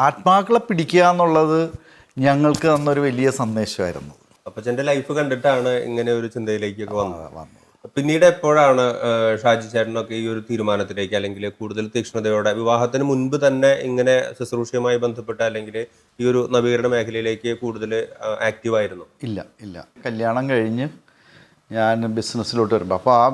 ആത്മാക്കളെ പിടിക്കുക എന്നുള്ളത് ഞങ്ങൾക്ക് തന്നൊരു വലിയ സന്ദേശമായിരുന്നു. അപ്പച്ചൻ്റെ ലൈഫ് കണ്ടിട്ടാണ് ഇങ്ങനെ ഒരു ചിന്തയിലേക്കൊക്കെ വന്നത്. പിന്നീട് എപ്പോഴാണ് ഷാജി ചേട്ടനൊക്കെ ഈ ഒരു തീരുമാനത്തിലേക്ക്, അല്ലെങ്കിൽ കൂടുതൽ തീക്ഷ്ണതയോടെ വിവാഹത്തിന് മുൻപ് തന്നെ ഇങ്ങനെ ശുശ്രൂഷയുമായി ബന്ധപ്പെട്ട് അല്ലെങ്കിൽ ഈ ഒരു നവീകരണ മേഖലയിലേക്ക് കൂടുതൽ ആക്റ്റീവായിരുന്നു? ഇല്ല. കല്യാണം കഴിഞ്ഞ് ഞാൻ ബിസിനസ്സിലോട്ട് വരുമ്പോൾ, അപ്പോൾ ആ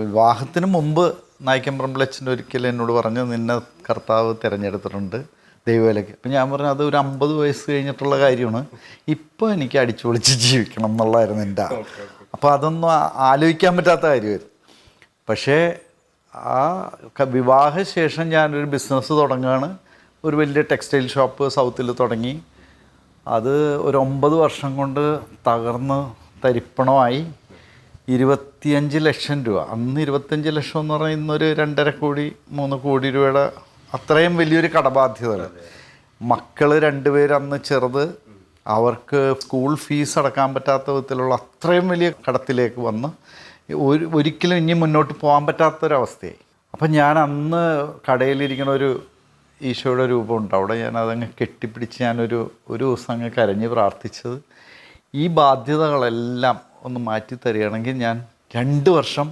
വിവാഹത്തിന് മുമ്പ് നായിക്കമ്പറമ്പിളച്ഛൻ ഒരിക്കൽ എന്നോട് പറഞ്ഞു, നിന്നെ കർത്താവ് തിരഞ്ഞെടുത്തിട്ടുണ്ട് ദൈവവിലയ്ക്ക്. അപ്പം ഞാൻ പറഞ്ഞു, അത് ഒരു 50 വയസ്സ് കഴിഞ്ഞിട്ടുള്ള കാര്യമാണ്, ഇപ്പോൾ എനിക്ക് അടിച്ചു പൊളിച്ച് ജീവിക്കണം എന്നുള്ളതായിരുന്നു എൻ്റെ. അപ്പോൾ അതൊന്നും ആലോചിക്കാൻ പറ്റാത്ത കാര്യമായിരുന്നു. പക്ഷേ ആ വിവാഹശേഷം ഞാനൊരു ബിസിനസ് തുടങ്ങുകയാണ്. ഒരു വലിയ ടെക്സ്റ്റൈൽ ഷോപ്പ് സൗത്തിൽ തുടങ്ങി. അത് ഒരു 9 വർഷം കൊണ്ട് തകർന്ന് തരിപ്പണമായി. 25 ലക്ഷം രൂപ, അന്ന് 25 ലക്ഷം എന്ന് പറഞ്ഞാൽ ഇന്നൊരു 2.5 കോടി 3 കോടി രൂപയുടെ അത്രയും വലിയൊരു കടബാധ്യതകൾ. മക്കൾ 2 പേര് അന്ന് ചെറുത്, അവർക്ക് സ്കൂൾ ഫീസ് അടക്കാൻ പറ്റാത്ത വിധത്തിലുള്ള അത്രയും വലിയ കടത്തിലേക്ക് വന്ന് ഒരിക്കലും ഇനി മുന്നോട്ട് പോകാൻ പറ്റാത്തൊരവസ്ഥയായി. അപ്പം ഞാൻ അന്ന് കടയിലിരിക്കുന്ന ഒരു ഈശോയുടെ രൂപമുണ്ട്, അവിടെ ഞാൻ അതങ്ങ് കെട്ടിപ്പിടിച്ച് ഞാനൊരു ദിവസം അങ്ങ് കരഞ്ഞ് പ്രാർത്ഥിച്ചത്, ഈ ബാധ്യതകളെല്ലാം ഒന്ന് മാറ്റി തരികയാണെങ്കിൽ ഞാൻ 2 വർഷം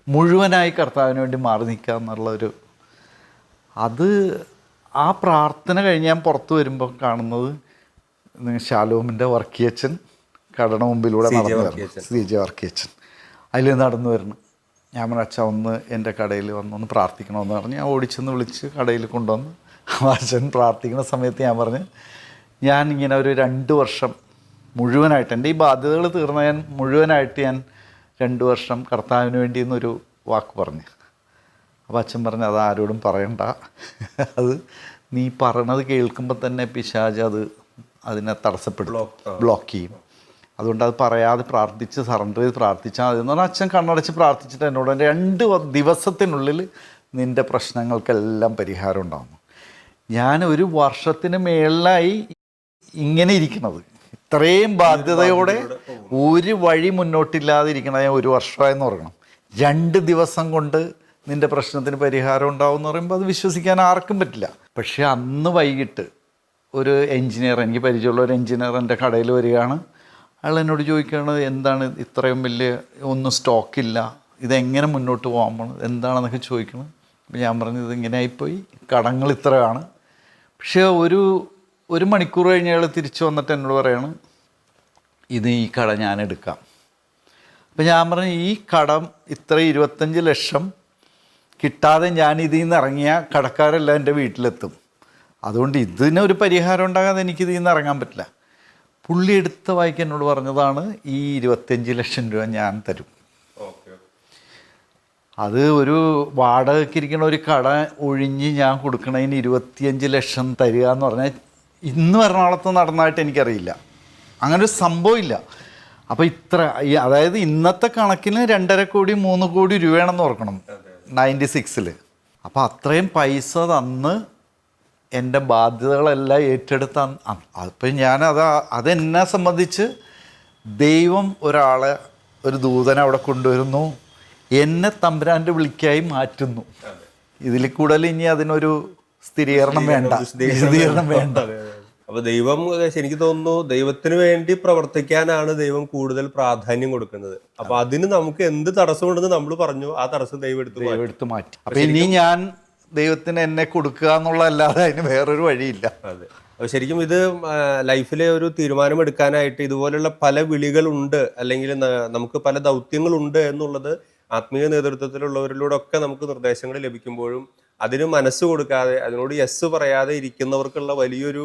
മുഴുവനായി കർത്താവിന് വേണ്ടി മാറി നിൽക്കുക എന്നുള്ളൊരു, അത് ആ പ്രാർത്ഥന കഴിഞ്ഞ് ഞാൻ പുറത്ത് വരുമ്പോൾ കാണുന്നത് ശാലോമിൻ്റെ വർക്കിയച്ചൻ കടയുടെ മുമ്പിലൂടെ നടന്നു വരണം, CJ വർക്കിയച്ചൻ അതിൽ നടന്നു വരണം. ഞാൻ പറഞ്ഞു, അച്ഛൻ ഒന്ന് എൻ്റെ കടയിൽ വന്നൊന്ന് പ്രാർത്ഥിക്കണമെന്ന് പറഞ്ഞ് ഞാൻ ഓടിച്ചെന്ന് വിളിച്ച് കടയിൽ കൊണ്ടുവന്ന് അച്ഛൻ പ്രാർത്ഥിക്കുന്ന സമയത്ത് ഞാൻ പറഞ്ഞു, ഞാനിങ്ങനെ ഒരു 2 വർഷം മുഴുവനായിട്ട് എൻ്റെ ഈ ബാധ്യതകൾ തീർന്ന ഞാൻ മുഴുവനായിട്ട് ഞാൻ 2 വർഷം കർത്താവിന് വേണ്ടി എന്നൊരു വാക്ക് പറഞ്ഞു. അപ്പോൾ അച്ഛൻ പറഞ്ഞു, അത് ആരോടും പറയണ്ട, അത് നീ പറയണത് കേൾക്കുമ്പോൾ തന്നെ പിശാച് അതിനെ തടസ്സപ്പെടും, ബ്ലോക്ക് ചെയ്യും. അതുകൊണ്ട് അത് പറയാതെ പ്രാർത്ഥിച്ച് സറണ്ടർ ചെയ്ത് പ്രാർത്ഥിച്ചാൽ മതി എന്ന് പറഞ്ഞാൽ അച്ഛൻ കണ്ണടച്ച് പ്രാർത്ഥിച്ചിട്ട് എന്നോട് 2 ദിവസത്തിനുള്ളിൽ നിൻ്റെ പ്രശ്നങ്ങൾക്കെല്ലാം പരിഹാരം ഉണ്ടാകുന്നു. ഞാൻ 1 വർഷത്തിന് മേളിലായി ഇങ്ങനെ ഇരിക്കുന്നത്, ഇത്രയും ബാധ്യതയോടെ ഒരു വഴി മുന്നോട്ടില്ലാതെ ഇരിക്കണത് ഞാൻ 1 വർഷമായെന്ന് പറയണം. 2 ദിവസം കൊണ്ട് നിൻ്റെ പ്രശ്നത്തിന് പരിഹാരം ഉണ്ടാവും എന്ന് പറയുമ്പോൾ അത് വിശ്വസിക്കാൻ ആർക്കും പറ്റില്ല. പക്ഷേ അന്ന് വൈകിട്ട് ഒരു എൻജിനീയർ, എനിക്ക് പരിചയമുള്ള ഒരു എൻജിനീയർ എൻ്റെ കടയിൽ വരികയാണ്. അയാൾ എന്നോട് ചോദിക്കുകയാണ്, എന്താണ് ഇത്രയും വലിയ ഒന്നും സ്റ്റോക്കില്ല, ഇതെങ്ങനെ മുന്നോട്ട് പോകാൻ പോകണം, എന്താണെന്നൊക്കെ ചോദിക്കണം. അപ്പോൾ ഞാൻ പറഞ്ഞു, ഇതിങ്ങനെ ആയിപ്പോയി, കടങ്ങൾ ഇത്രയാണ്. പക്ഷേ ഒരു മണിക്കൂർ കഴിഞ്ഞ് അയാൾ തിരിച്ചു വന്നിട്ട് എന്നോട് പറയാണ്, ഈ കട ഞാൻ എടുക്കാം. അപ്പോൾ ഞാൻ പറഞ്ഞു, ഈ കടം ഇത്ര 25 ലക്ഷം കിട്ടാതെ ഞാൻ ഇതിൽ നിന്ന് ഇറങ്ങിയാൽ കടക്കാരെല്ലാം എൻ്റെ വീട്ടിലെത്തും, അതുകൊണ്ട് ഇതിനൊരു പരിഹാരം ഉണ്ടാകാതെ എനിക്കിതിൽ നിന്ന് ഇറങ്ങാൻ പറ്റില്ല. പുള്ളി എടുത്ത വായിക്ക് എന്നോട് പറഞ്ഞതാണ്, ഈ 25 ലക്ഷം രൂപ ഞാൻ തരും. അത് ഒരു വാടകയ്ക്ക് ഇരിക്കുന്ന ഒരു കട ഒഴിഞ്ഞ് ഞാൻ കൊടുക്കണതിന് 25 ലക്ഷം തരിക എന്ന് പറഞ്ഞാൽ ഇന്ന് എറണാകുളത്ത് നടന്നതായിട്ട് എനിക്കറിയില്ല, അങ്ങനെ ഒരു സംഭവമില്ല. അപ്പോൾ അതായത് ഇന്നത്തെ കണക്കിന് 2.5 കോടി 3 കോടി രൂപയാണെന്ന് ഓർക്കണം 96-ൽ. അപ്പോൾ അത്രയും പൈസ തന്ന് എൻ്റെ ബാധ്യതകളെല്ലാം ഏറ്റെടുത്ത അപ്പം അതെന്നെ സംബന്ധിച്ച് ദൈവം ഒരു ദൂതനെ അവിടെ കൊണ്ടുവരുന്നു, എന്നെ തമ്പുരാൻ്റെ വിളിക്കായി മാറ്റുന്നു. ഇതിൽ കൂടുതൽ ഇനി അതിനൊരു വിശദീകരണം വേണ്ട. അപ്പൊ ദൈവം, എനിക്ക് തോന്നുന്നു ദൈവത്തിന് വേണ്ടി പ്രവർത്തിക്കാനാണ് ദൈവം കൂടുതൽ പ്രാധാന്യം കൊടുക്കുന്നത്. അപ്പൊ അതിന് നമുക്ക് എന്ത് തടസ്സമുണ്ടെന്ന് നമ്മൾ പറഞ്ഞു, ആ തടസ്സം ദൈവം എടുത്ത് മാറ്റി. അപ്പൊ ഇനി ഞാൻ ദൈവത്തിന് എന്നെ കൊടുക്കുക എന്നുള്ളതല്ലാതെ അതിന് വേറൊരു വഴിയില്ല. അതെ. അപ്പോൾ ശരിക്കും ഇത് ലൈഫിലെ ഒരു തീരുമാനമെടുക്കാനായിട്ട് ഇതുപോലുള്ള പല വിളികളുണ്ട്, അല്ലെങ്കിൽ നമുക്ക് പല ദൗത്യങ്ങളുണ്ട് എന്നുള്ളത് ആത്മീയ നേതൃത്വത്തിലുള്ളവരിലൂടെ ഒക്കെ നമുക്ക് നിർദ്ദേശങ്ങൾ ലഭിക്കുമ്പോഴും അതിന് മനസ്സ് കൊടുക്കാതെ, അതിനോട് യെസ് പറയാതെ ഇരിക്കുന്നവർക്കുള്ള വലിയൊരു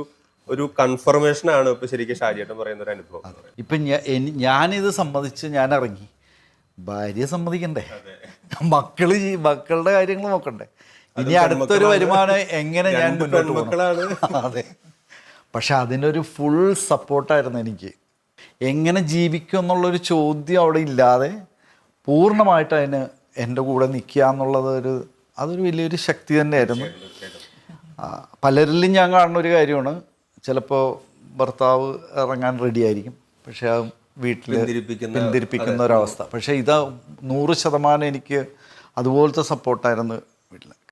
കൺഫർമേഷനാണ് ഇപ്പൊ ശരിക്കും ഷാജിയേട്ടൻ പറയുന്ന ഒരു അനുഭവം. ഇപ്പം ഞാനിത് സമ്മതിച്ച് ഞാൻ ഇറങ്ങി, ഭാര്യ സമ്മതിക്കണ്ടേ, മക്കളുടെ കാര്യങ്ങൾ നോക്കണ്ടേ, ഇനി അടുത്തൊരു വരുമാനം എങ്ങനെ ഞാൻ മുന്നോട്ട് പോകണം. അതെ. പക്ഷെ അതിനൊരു ഫുൾ സപ്പോർട്ടായിരുന്നു എനിക്ക്. എങ്ങനെ ജീവിക്കും എന്നുള്ളൊരു ചോദ്യം അവിടെ ഇല്ലാതെ പൂർണ്ണമായിട്ട് അതിന് എൻ്റെ കൂടെ നിൽക്കുക എന്നുള്ളത് അതൊരു വലിയൊരു ശക്തി തന്നെയായിരുന്നു. പലരിലും ഞാൻ കാണുന്ന ഒരു കാര്യമാണ്, ചിലപ്പോൾ ഭർത്താവ് ഇറങ്ങാൻ റെഡിയായിരിക്കും, പക്ഷേ ആ വീട്ടിൽ പിന്തിരിപ്പിക്കുന്ന ഒരവസ്ഥ. പക്ഷേ 100% എനിക്ക് അതുപോലത്തെ സപ്പോർട്ടായിരുന്നു വീട്ടിൽ.